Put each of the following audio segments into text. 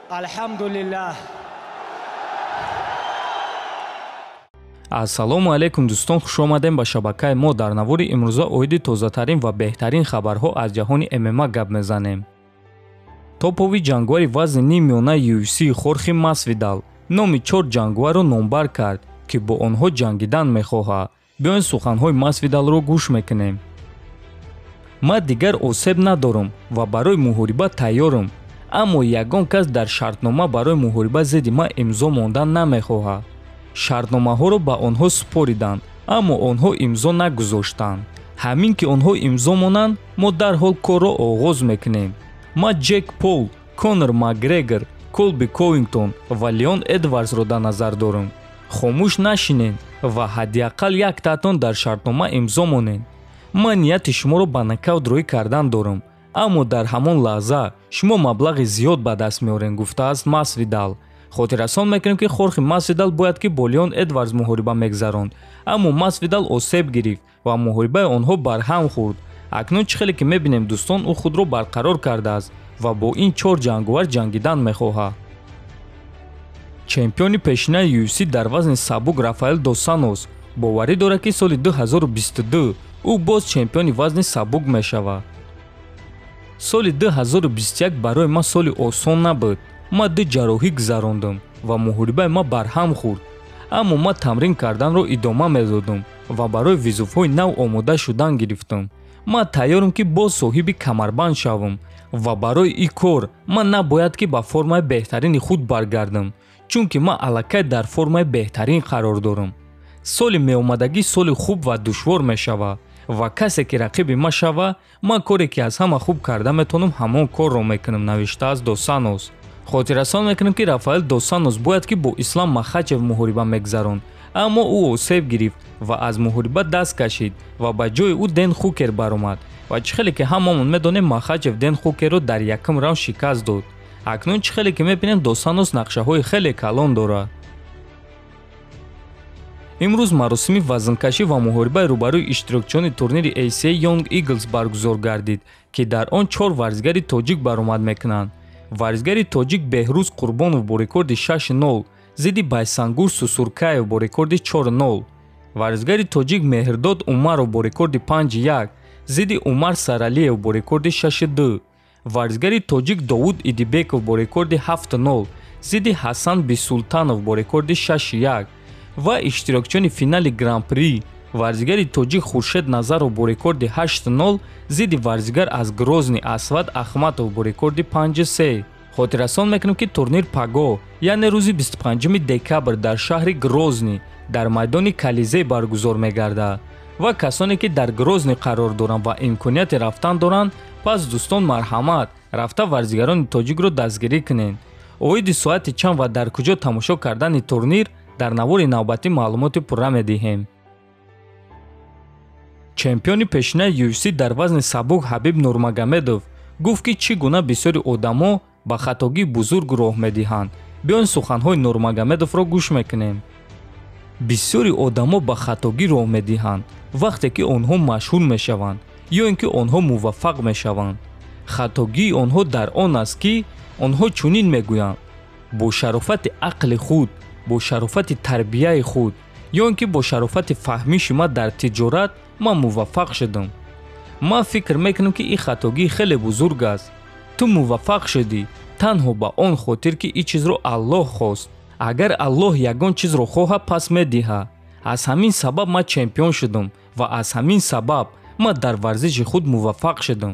Alhamdulillah. Ассалому алайкум дӯстон, хушомадем ба шабакаи мо. Дар навори имрӯза оиди тозатарин ва беҳтарин хабарҳо аз ҷаҳони ММА гап мезанем. Топови ҷангвари вазни нимёнаи UFC Хорхе Масвидал номи 4 ҷангварро номбар кард, ки бо онҳо ҷангидан мехоҳад. Биёин суханҳои Масвидалро гӯш мекунем. Ман дигар осеб надорам ва барои муҳориба тайёрам, аммо ягон кас дар шартнома барои муҳориба зидди ман имзо мондан намехоҳад. Шартномаҳоро ба онҳо супориданд, аммо онҳо имзо нагузоштанд. Ҳамин ки онҳо имзо монанд, мо дарҳол корро оғоз мекунем. Ман Ҷек Пол, Конор Макгрегор, Колби Ковингтон ва Леон Эдвардсро дар назар дорам. хомӯш нашинед ва ҳаддиақал як таътон дар шартнома имзо монед. ман нияти шуморо ба нокаут роӣ кардан дорам, аммо дар ҳамон лаҳза шумо маблағи зиёд ба даст меоред, гуфтааст Масвидал. хотиррасон мекунем ки Хорхе Масвидал бояд ки бо Леон Эдвардс муҳориба мегузаронд, аммо Масвидал осеб гирифт ва муҳорибаи онҳо барҳам хӯрд. акнун чӣ хеле ки мебинем дӯстон, ӯ худро барқарор кардааст ва бо ин 4 ҷангвар ҷангидан мехоҳад. чемпиони пешинаи UFC дар вазни сабук Рафаэл дос Сантос боварӣ дорад ки соли 2022 ӯ боз чемпиони вазни сабук мешавад. соли 2021 барои ман соли осон набуд. ман 2 ҷарроҳӣ гузарондам ва муҳорибаи ман барҳам хӯрд, аммо ман тамрин карданро идома медодам ва барои визувҳои нав омода шудан гирифтам. ман тайёрам ки боз соҳиби камарбанд шавам ва барои ин кор ман набояд ки ба формаи беҳтарини худ баргардам, чунки ман аллакай дар формаи беҳтарин қарор дорам. соли меомадагӣ соли хуб ва душвор мешавад ва касе ки рақиби ман шава, ман коре ки аз ҳама хуб карда метавонам ҳамон корро мекунам, навиштааст дос Сантос. хотиррасон мекунем ки Рафаэл дос Сантос бояд ки бо Ислам Махачев муҳориба мегузаронд, аммо ӯ осеб гирифт ва аз муҳориба даст кашид ва ба ҷои ӯ Дэн Хукер баромад ва чӣ хеле ки ҳамамон медонем Махачев Дэн Хукерро дар якум раунд шикаст дод. акнун чӣ хеле ки мебинем дос Сантос нақшаҳои хеле калон дорад. имрӯз маросими вазнкашӣ ва муҳорибаи рӯбарӯи иштирокчиёни турнири ACA Young Eagles баргузор гардид, ки дар он 4 варзигари тоҷик баромад мекунанд. варзигари тоҷик Беҳрӯз Қурбонов бо рекорди 6-0 зидди Байсангур Сусуркаев бо рекорди 4-0. варзигари тоҷик Меҳрдод Умаров бо рекорди 5-1 зидди Умар Саралиев бо рекорди 6-2. варзигари тоҷик Довуд Идибеков бо рекорди 7-0 зидди Ҳасан Бисултанов бо рекорди 6-1 ва иштирокчиёни финали Гран-при варзигари тоҷик Хуршед Назаров бо рекорди 8-0 зидди варзигар аз Грозни Асвад Ахматов бо рекорди 5-3. хотиррасон мекунем ки турнир Паго, яъне рӯзи 25 декабр дар шаҳри Грозни дар майдони Колизей баргузор мегардад ва касоне ки дар Грозни қарор доранд ва имконияти рафтан доранд, пас дӯстон марҳамат, рафта варзигарони тоҷикро дастгирӣ кунед. оиди соати чанд ва дар куҷо тамошо кардани турнир дар навори навбатӣ маълумоти пурра медиҳем. чемпиони пешинаи UFC дар вазни сабук Ҳабиб Нурмагомедов гуфт ки чӣ гуна бисёри одамо ба хатогии бузург роҳ медиҳанд. биёин суханҳои Нурмагомедовро гӯш мекунем. бисёри одамо ба хатогӣ роҳ медиҳанд вақте ки онҳо машҳур мешаванд ё ин ки онҳо муваффақ мешаванд. хатогии онҳо дар он аст ки онҳо чунин мегӯянд: бо шарофати ақли худ, бо шарофати тарбияи худ, ё ин ки бо шарофати фаҳмиши ман дар тиҷорат ман муваффақ шудам. ман фикр мекунам ки ин хатогии хеле бузург аст. ту муваффақ шудӣ танҳо ба он хотир ки ин чизро Аллоҳ хост. агар Аллоҳ ягон чизро хоҳад, пас медиҳад. аз ҳамин сабаб ман чемпион шудам ва аз ҳамин сабаб ман дар варзиши худ муваффақ шудам.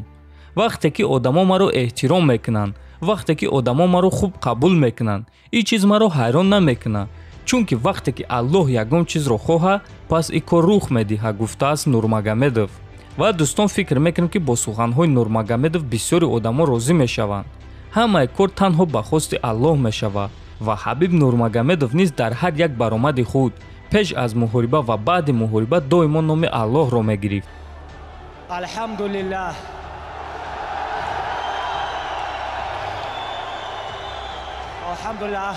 вақте ки одамо маро эҳтиром мекунанд, вақте ки одамо маро хуб қабул мекунанд, ин чиз маро ҳайрон намекунад, чунки вақте ки Аллоҳ ягон чизро хоҳад, пас ин кор рух медиҳад, гуфтааст Нурмагомедов. ва дӯстон фикр мекунем ки бо суханҳои Нурмагомедов бисёри одамо розӣ мешаванд. ҳамаи кор танҳо ба хости Аллоҳ мешавад ва Ҳабиб Нурмагомедов низ дар ҳар як баромади худ пеш аз муҳориба ва баъди муҳориба доимо номи Аллоҳро мегирифт. Alhamdulillah. Alhamdulillah.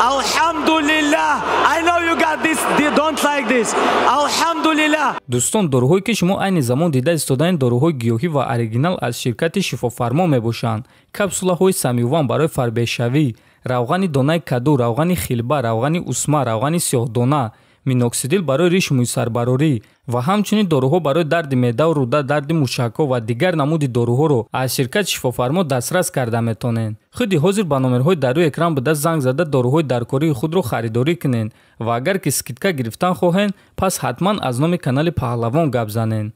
Alhamdulillah. I know you got this. They don't like this. Alhamdulillah. дӯстон, доруҳое ки шумо айни замон дида истодаен доруҳои гиёҳӣ ва оригинал аз ширкати шифофармо мебошанд. Капсулаҳои самиёван барои фарбешавӣ, равғани донаи каду, равғани хилба, равғани усма, равғани сиёҳдона, миноксидил барои риши мӯйсарбарорӣ ва ҳамчунин доруҳо барои дарди меъдаву рӯда, дарди мушакҳо ва дигар намуди доруҳоро аз ширкати шифофармо дастрас карда метонед. худи ҳозир ба номерҳои дар рӯи экран буда занг зада доруҳои даркории худро харидорӣ кунед ва агар ки скидка гирифтан хоҳед, пас ҳатман аз номи канали Паҳлавон гап занед.